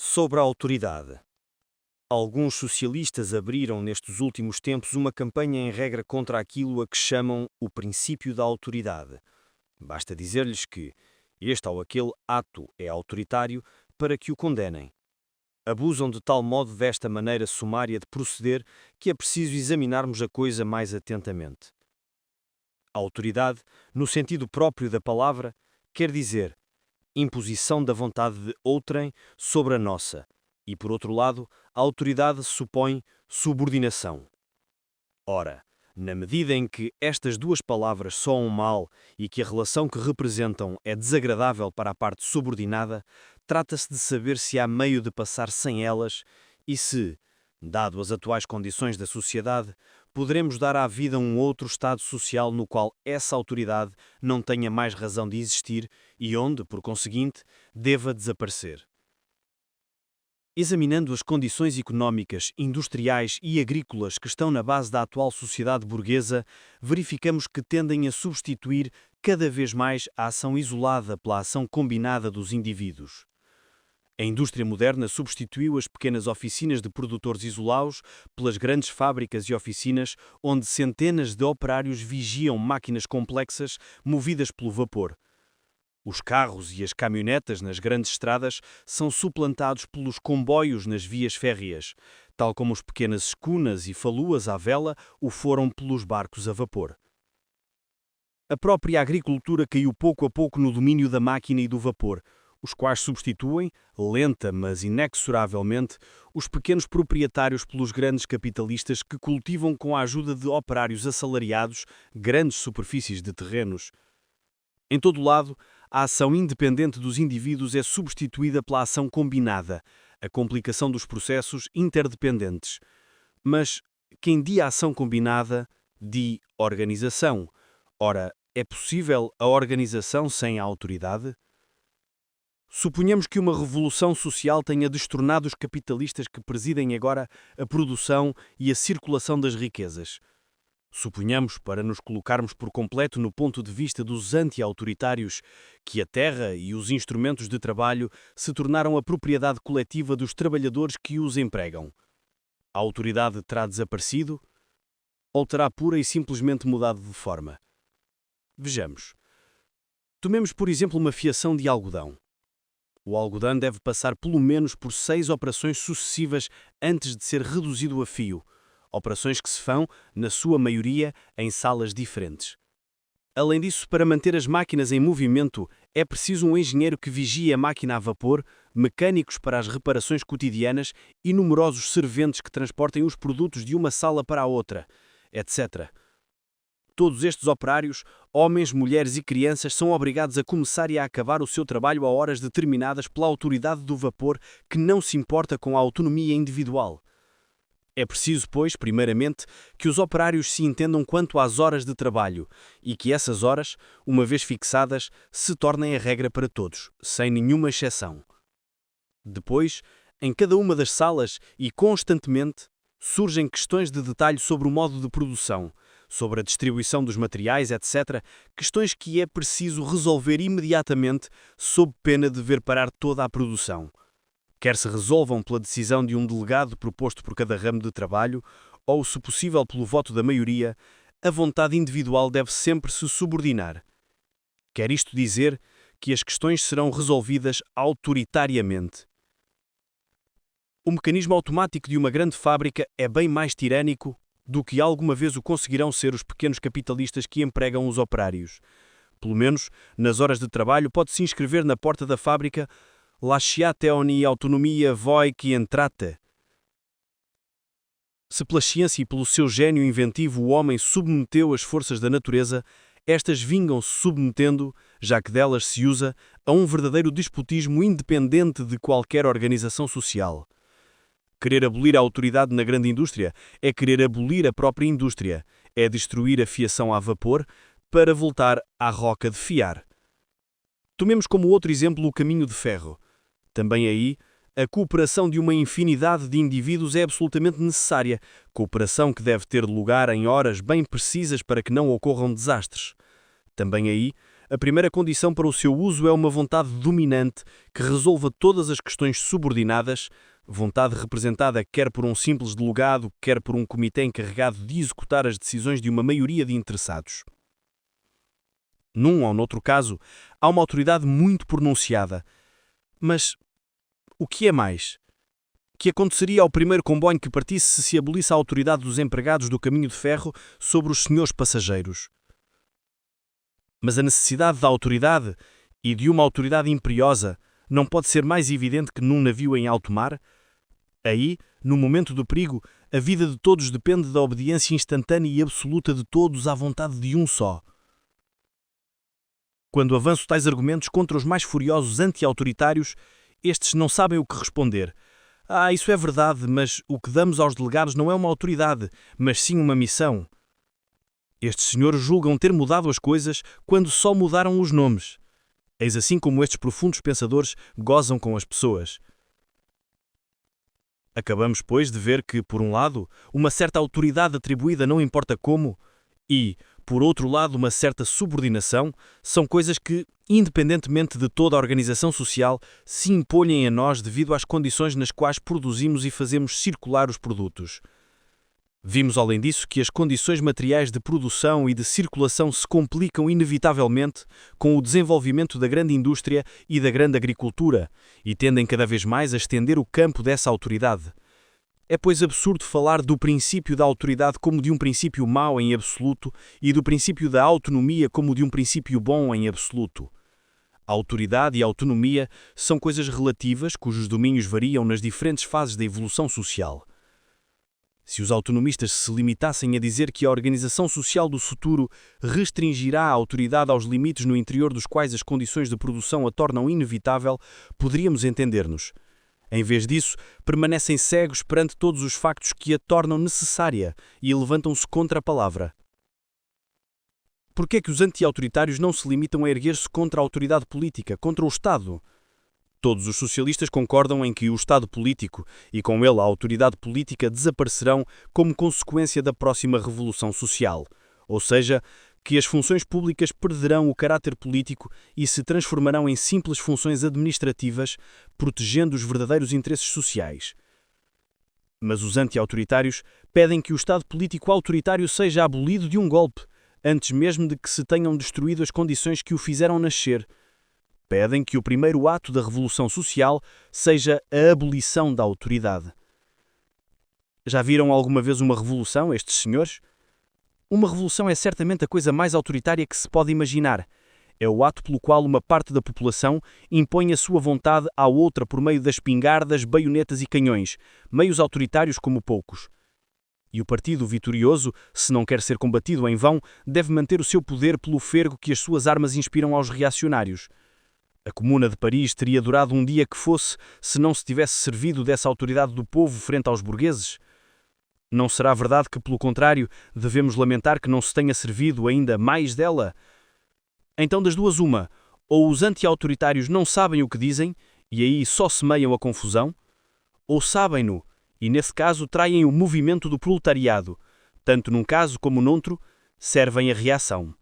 Sobre a autoridade. Alguns socialistas abriram nestes últimos tempos uma campanha em regra contra aquilo a que chamam o princípio da autoridade. Basta dizer-lhes que este ou aquele ato é autoritário para que o condenem. Abusam de tal modo desta maneira sumária de proceder que é preciso examinarmos a coisa mais atentamente. A autoridade, no sentido próprio da palavra, quer dizer imposição da vontade de outrem sobre a nossa, e, por outro lado, a autoridade supõe subordinação. Ora, na medida em que estas duas palavras soam mal e que a relação que representam é desagradável para a parte subordinada, trata-se de saber se há meio de passar sem elas e se, dado as atuais condições da sociedade, poderemos dar à vida um outro estado social no qual essa autoridade não tenha mais razão de existir e onde, por conseguinte, deva desaparecer. Examinando as condições económicas, industriais e agrícolas que estão na base da atual sociedade burguesa, verificamos que tendem a substituir cada vez mais a ação isolada pela ação combinada dos indivíduos. A indústria moderna substituiu as pequenas oficinas de produtores isolados pelas grandes fábricas e oficinas onde centenas de operários vigiam máquinas complexas movidas pelo vapor. Os carros e as caminhonetas nas grandes estradas são suplantados pelos comboios nas vias férreas, tal como as pequenas escunas e faluas à vela o foram pelos barcos a vapor. A própria agricultura caiu pouco a pouco no domínio da máquina e do vapor, os quais substituem, lenta mas inexoravelmente, os pequenos proprietários pelos grandes capitalistas que cultivam com a ajuda de operários assalariados grandes superfícies de terrenos. Em todo lado, a ação independente dos indivíduos é substituída pela ação combinada, a complicação dos processos interdependentes. Mas quem diz ação combinada, diz organização. Ora, é possível a organização sem a autoridade? Suponhamos que uma revolução social tenha destornado os capitalistas que presidem agora a produção e a circulação das riquezas. Suponhamos, para nos colocarmos por completo no ponto de vista dos anti-autoritários, que a terra e os instrumentos de trabalho se tornaram a propriedade coletiva dos trabalhadores que os empregam. A autoridade terá desaparecido ou terá pura e simplesmente mudado de forma? Vejamos. Tomemos, por exemplo, uma fiação de algodão. O algodão deve passar pelo menos por 6 operações sucessivas antes de ser reduzido a fio, operações que se fão, na sua maioria, em salas diferentes. Além disso, para manter as máquinas em movimento, é preciso um engenheiro que vigie a máquina a vapor, mecânicos para as reparações cotidianas e numerosos serventes que transportem os produtos de uma sala para a outra, etc. Todos estes operários, homens, mulheres e crianças, são obrigados a começar e a acabar o seu trabalho a horas determinadas pela autoridade do vapor que não se importa com a autonomia individual. É preciso, pois, primeiramente, que os operários se entendam quanto às horas de trabalho e que essas horas, uma vez fixadas, se tornem a regra para todos, sem nenhuma exceção. Depois, em cada uma das salas e constantemente, surgem questões de detalhe sobre o modo de produção, sobre a distribuição dos materiais, etc., questões que é preciso resolver imediatamente sob pena de ver parar toda a produção. Quer se resolvam pela decisão de um delegado proposto por cada ramo de trabalho, ou, se possível, pelo voto da maioria, a vontade individual deve sempre se subordinar. Quer isto dizer que as questões serão resolvidas autoritariamente. O mecanismo automático de uma grande fábrica é bem mais tirânico do que alguma vez o conseguirão ser os pequenos capitalistas que empregam os operários. Pelo menos, nas horas de trabalho, pode-se inscrever na porta da fábrica «Lasciate autonomia voi que entrate». Se pela ciência e pelo seu gênio inventivo o homem submeteu as forças da natureza, estas vingam-se submetendo, já que delas se usa, a um verdadeiro despotismo independente de qualquer organização social. Querer abolir a autoridade na grande indústria é querer abolir a própria indústria, é destruir a fiação a vapor para voltar à roca de fiar. Tomemos como outro exemplo o caminho de ferro. Também aí, a cooperação de uma infinidade de indivíduos é absolutamente necessária, cooperação que deve ter lugar em horas bem precisas para que não ocorram desastres. Também aí, A primeira condição para o seu uso é uma vontade dominante que resolva todas as questões subordinadas, vontade representada quer por um simples delegado, quer por um comitê encarregado de executar as decisões de uma maioria de interessados. Num ou noutro caso, há uma autoridade muito pronunciada. Mas o que é mais? Que aconteceria ao primeiro comboio que partisse se abolisse a autoridade dos empregados do caminho de ferro sobre os senhores passageiros? Mas a necessidade da autoridade, e de uma autoridade imperiosa, não pode ser mais evidente que num navio em alto mar? Aí, no momento do perigo, a vida de todos depende da obediência instantânea e absoluta de todos à vontade de um só. Quando avanço tais argumentos contra os mais furiosos anti-autoritários, estes não sabem o que responder. Isso é verdade, mas o que damos aos delegados não é uma autoridade, mas sim uma missão. Estes senhores julgam ter mudado as coisas quando só mudaram os nomes. Eis assim como estes profundos pensadores gozam com as pessoas. Acabamos, pois, de ver que, por um lado, uma certa autoridade atribuída não importa como, e, por outro lado, uma certa subordinação, são coisas que, independentemente de toda a organização social, se impõem a nós devido às condições nas quais produzimos e fazemos circular os produtos. Vimos, além disso, que as condições materiais de produção e de circulação se complicam inevitavelmente com o desenvolvimento da grande indústria e da grande agricultura, e tendem cada vez mais a estender o campo dessa autoridade. É, pois, absurdo falar do princípio da autoridade como de um princípio mau em absoluto e do princípio da autonomia como de um princípio bom em absoluto. A autoridade e a autonomia são coisas relativas cujos domínios variam nas diferentes fases da evolução social. Se os autonomistas se limitassem a dizer que a organização social do futuro restringirá a autoridade aos limites no interior dos quais as condições de produção a tornam inevitável, poderíamos entender-nos. Em vez disso, permanecem cegos perante todos os factos que a tornam necessária e levantam-se contra a palavra. Por que é que os anti-autoritários não se limitam a erguer-se contra a autoridade política, contra o Estado? Todos os socialistas concordam em que o Estado político e com ele a autoridade política desaparecerão como consequência da próxima revolução social, ou seja, que as funções públicas perderão o caráter político e se transformarão em simples funções administrativas, protegendo os verdadeiros interesses sociais. Mas os anti-autoritários pedem que o Estado político autoritário seja abolido de um golpe, antes mesmo de que se tenham destruído as condições que o fizeram nascer. Pedem que o primeiro ato da revolução social seja a abolição da autoridade. Já viram alguma vez uma revolução, estes senhores? Uma revolução é certamente a coisa mais autoritária que se pode imaginar. É o ato pelo qual uma parte da população impõe a sua vontade à outra por meio das espingardas, baionetas e canhões, meios autoritários como poucos. E o partido vitorioso, se não quer ser combatido em vão, deve manter o seu poder pelo fergo que as suas armas inspiram aos reacionários. A Comuna de Paris teria durado um dia que fosse se não se tivesse servido dessa autoridade do povo frente aos burgueses? Não será verdade que, pelo contrário, devemos lamentar que não se tenha servido ainda mais dela? Então, das duas uma, ou os anti-autoritários não sabem o que dizem, e aí só semeiam a confusão, ou sabem-no, e nesse caso traem o movimento do proletariado, tanto num caso como noutro, servem a reação.